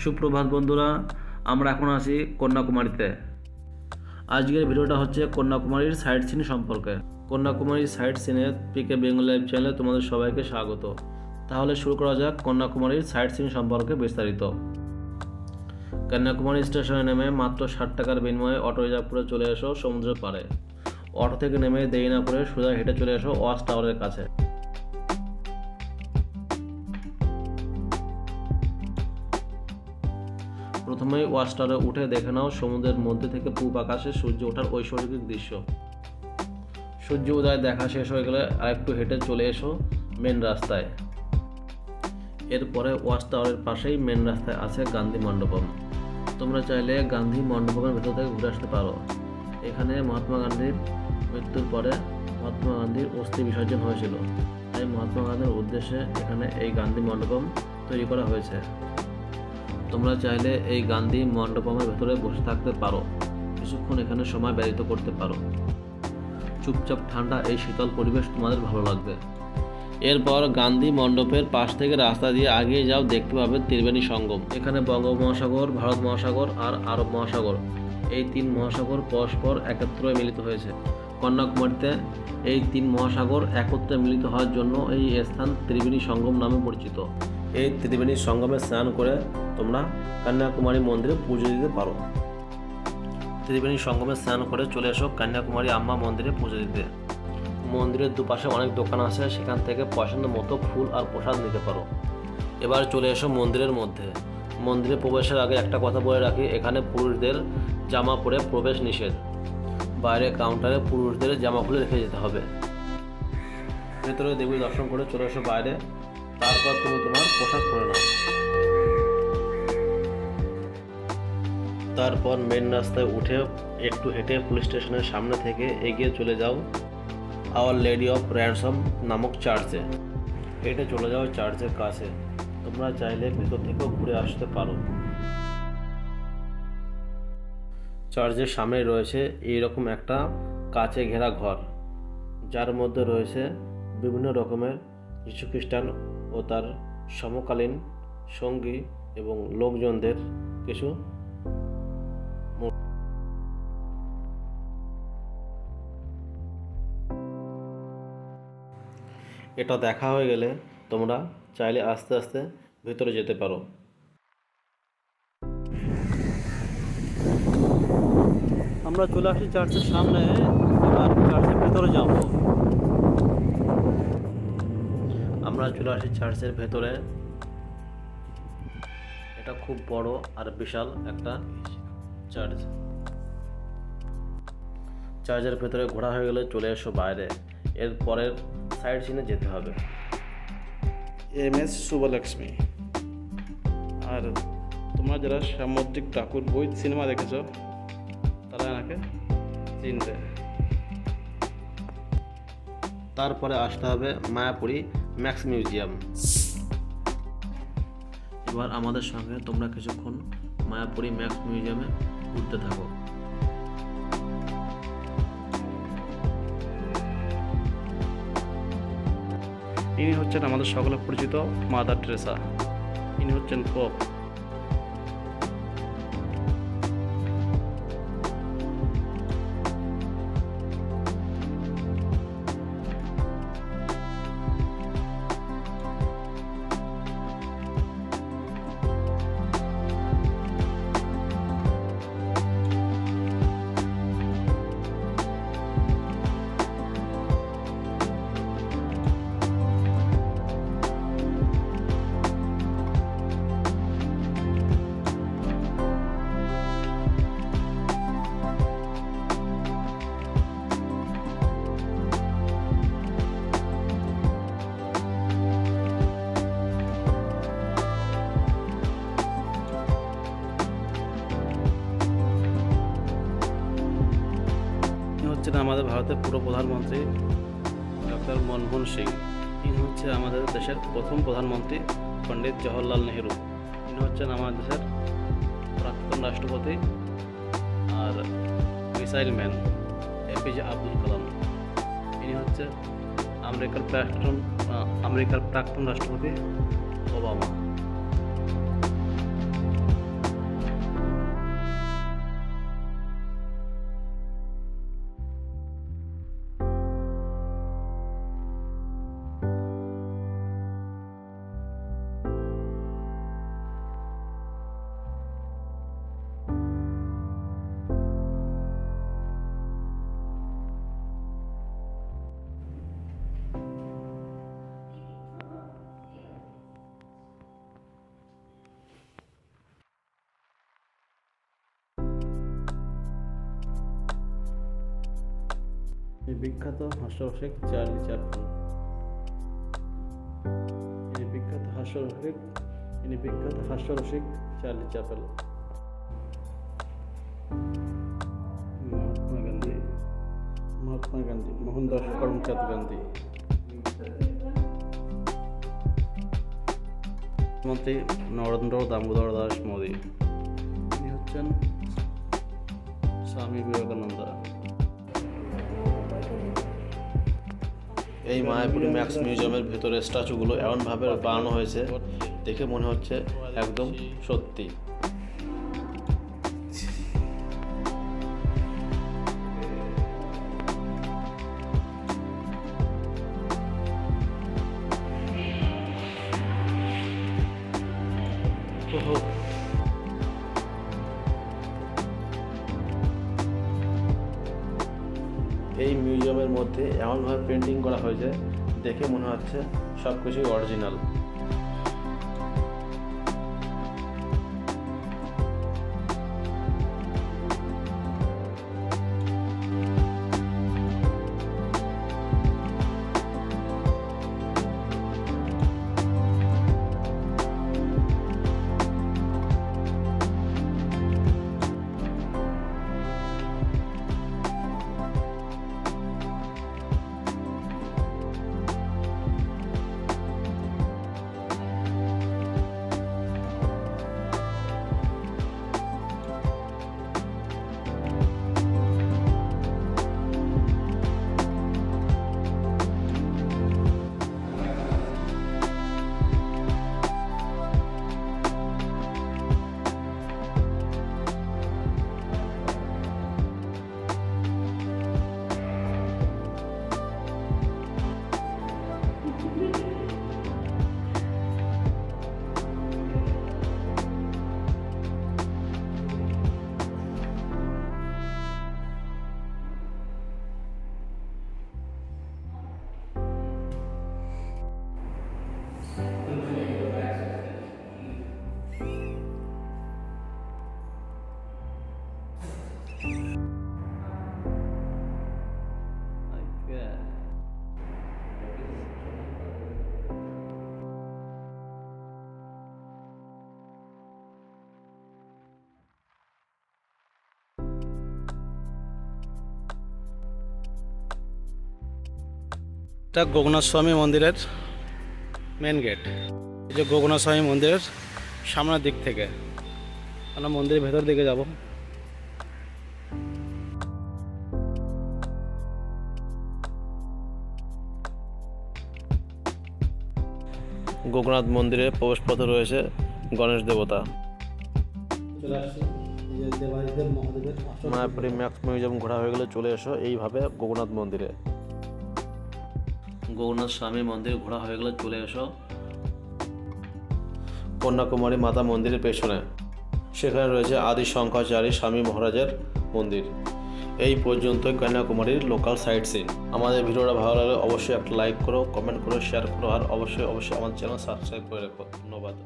সুপ্রভাত বন্ধুরা, আমরা এখন আছি কন্যাকুমারীতে। আজকের ভিডিওটা হচ্ছে কন্যাকুমারীর সাইট সিন সম্পর্কে। কন্যাকুমারীর সাইট সিনের পিকে বেঙ্গল লাইভ চ্যানেলে তোমাদের সবাইকে স্বাগত। তাহলে শুরু করা যাক কন্যাকুমারীর সাইট সিন সম্পর্কে বিস্তারিত। কন্যাকুমারী স্টেশনে নেমে মাত্র 60 টাকার বিনিময়ে অটো রিজার্ভ করে চলে এসো সমুদ্রের পাড়ে। অটো থেকে নেমে দেরি না করে সোজা হেঁটে চলে এসো ওয়াচ টাওয়ারের কাছে। প্রথমেই ওয়াচ টাওয়ারে উঠে দেখে নাও সমুদ্রের মধ্যে থেকে পূব আকাশে সূর্য ওঠার ঐশ্বরিক দৃশ্য। সূর্য উদয় দেখা শেষ হয়ে গেলে আরেকটু হেঁটে চলে এসো মেন রাস্তায়। এরপরে ওয়াচ টাওয়ারের পাশেই মেন রাস্তায় আছে গান্ধী মণ্ডপম। তোমরা চাইলে গান্ধী মণ্ডপমের ভেতর থেকে ঘুরে আসতে পারো। এখানে মহাত্মা গান্ধীর মৃত্যুর পরে মহাত্মা গান্ধীর অস্থি বিসর্জন হয়েছিল, তাই মহাত্মা গান্ধীর উদ্দেশ্যে এখানে এই গান্ধী মণ্ডপম তৈরি করা হয়েছে। তোমরা চাইলে এই গান্ধী মণ্ডপমের ভেতরে বসে থাকতে পারো, কিছুক্ষণ এখানে সময় ব্যতীত করতে পারো। চুপচাপ ঠান্ডা এই শীতল পরিবেশ তোমাদের ভালো লাগবে। এরপর গান্ধী মণ্ডপের পাশ থেকে রাস্তা দিয়ে আগিয়ে যাও, দেখতে পাবে ত্রিবেণী সঙ্গম। এখানে বঙ্গোপমহাসাগর, ভারত মহাসাগর আর আরব মহাসাগর, এই 3 মহাসাগর পরস্পর একত্রে মিলিত হয়েছে। কন্যাকুমারীতে এই 3 মহাসাগর একত্রে মিলিত হওয়ার জন্য এই স্থান ত্রিবেণী সঙ্গম নামে পরিচিত। এই ত্রিবেণী সঙ্গমে স্নান করে তোমরা কন্যাকুমারী মন্দিরে পুজো দিতে পারো। ত্রিবেণী সঙ্গমে স্নান করে চলে এসো কন্যাকুমারী আম্মা মন্দিরে পুজো দিতে। মন্দিরের দুপাশে অনেক দোকান আছে, সেখান থেকে পছন্দ মতো ফুল আর প্রসাদ নিতে পারো। এবার চলে এসো মন্দিরের মধ্যে। মন্দিরে প্রবেশের আগে একটা কথা বলে রাখি, এখানে পুরুষদের জামা পরে প্রবেশ নিষেধ। বাইরে কাউন্টারে পুরুষদের জামা খুলে রেখে যেতে হবে। ভেতরে দেবী দর্শন করে চলে এসো বাইরে, তারপর তুমি তোমার পোশাক পরে নাও। তারপর মেন রাস্তায় উঠে একটু হেঁটে পুলিশ স্টেশনের সামনে থেকে এগিয়ে চলে যাও আওয়ার লেডি অফ র্যানসম নামক চার্চে। হেঁটে চলে যাও চার্চের কাছে। তোমরা চাইলে ভেতর থেকেও ঘুরে আসতে পারো। চার্চের সামনে রয়েছে এইরকম একটা কাচে ঘেরা ঘর, যার মধ্যে রয়েছে বিভিন্ন রকমের যীশু খ্রিস্টান ও তার সমকালীন সঙ্গী এবং লোকজনদের কিছু। এটা দেখা হয়ে গেলে তোমরা চাইলে আস্তে আস্তে ভেতরে যেতে পারো। আমরা চলে আসি চার্চের সামনে, এবার চার্চের ভেতরে যাব। আমরা চলে আসি চার্চের ভেতরে। এটা খুব বড় আর বিশাল একটা চার্চ। চার্চের ভেতরে ঘোরা হয়ে গেলে চলে এসো বাইরে। এর পরের সাইড সিনে যেতে হবে। MS শুভলক্ষ্মী। আর তোমরা যারা সামুদ্রিক ঠাকুর বই সিনেমা দেখেছো তারা এনাকে চিনবে। তারপরে আসতে হবে মায়াপুরী ম্যাক্স মিউজিয়াম। এবার আমাদের সঙ্গে তোমরা কিছুক্ষণ মায়াপুরী ম্যাক্স মিউজিয়ামে ঘুরতে থাকো। ইনি হচ্ছেন আমাদের সকলে পরিচিত মাদার টেরেসা। ইনি হচ্ছেন পোপ। হচ্ছেন আমাদের ভারতের পূর্ব প্রধানমন্ত্রী ডক্টর মনমোহন সিং। ইনি হচ্ছে আমাদের দেশের প্রথম প্রধানমন্ত্রী পণ্ডিত জওহরলাল নেহেরু। ইনি হচ্ছেন আমাদের দেশের প্রাক্তন রাষ্ট্রপতি আর missile man APJ Abdul Kalam. ইনি হচ্ছে আমেরিকার প্রাক্তন রাষ্ট্রপতি ওবামা। এই বিখ্যাত হাস্যরসিক চার্লি চ্যাপলিন। ইনি বিখ্যাত হাস্যরসিক চার্লি চ্যাপেল। মহাত্মা গান্ধী মোহনদাস করমচাঁদ গান্ধী। মন্ত্রী নরেন্দ্র দামোদর দাস মোদী। ইনি হচ্ছেন স্বামী বিবেকানন্দ। এই মায়াপুরী ম্যাক্স মিউজিয়ামের ভেতরে স্ট্যাচুগুলো এমনভাবে বানানো হয়েছে দেখে মনে হচ্ছে একদম সত্যি। এই মিউজিয়ামের মধ্যে এমনভাবে পেন্টিং করা হয়েছে দেখে মনে হচ্ছে সব কিছুই অরিজিনাল। এটা গোগনাথ স্বামী মন্দিরের মেন গেট। এই যে গোগনাথ স্বামী মন্দিরের সামনের দিক থেকে আমরা মন্দিরের ভেতর দিকে যাব। গোগনাথ মন্দিরে প্রবেশপথে রয়েছে গণেশ দেবতা। মায়াপুরী ম্যাক্স মিউজিয়াম ঘোরা হয়ে গেলে চলে এসো এইভাবে গোগনাথ মন্দিরে। গোগনাথ স্বামী মন্দির ঘোরা হয়ে গেলে চলে এসো কন্যাকুমারী মাতা মন্দিরের পেছনে। সেখানে রয়েছে আদি শঙ্করাচার্য স্বামী মহারাজের মন্দির। এই পর্যন্তই কন্যাকুমারীর লোকাল সাইট সিন। আমাদের ভিডিওটা ভালো লাগলে অবশ্যই একটা লাইক করো, কমেন্ট করো, শেয়ার করো আর অবশ্যই আমার চ্যানেল সাবস্ক্রাইব করে রাখো। ধন্যবাদ।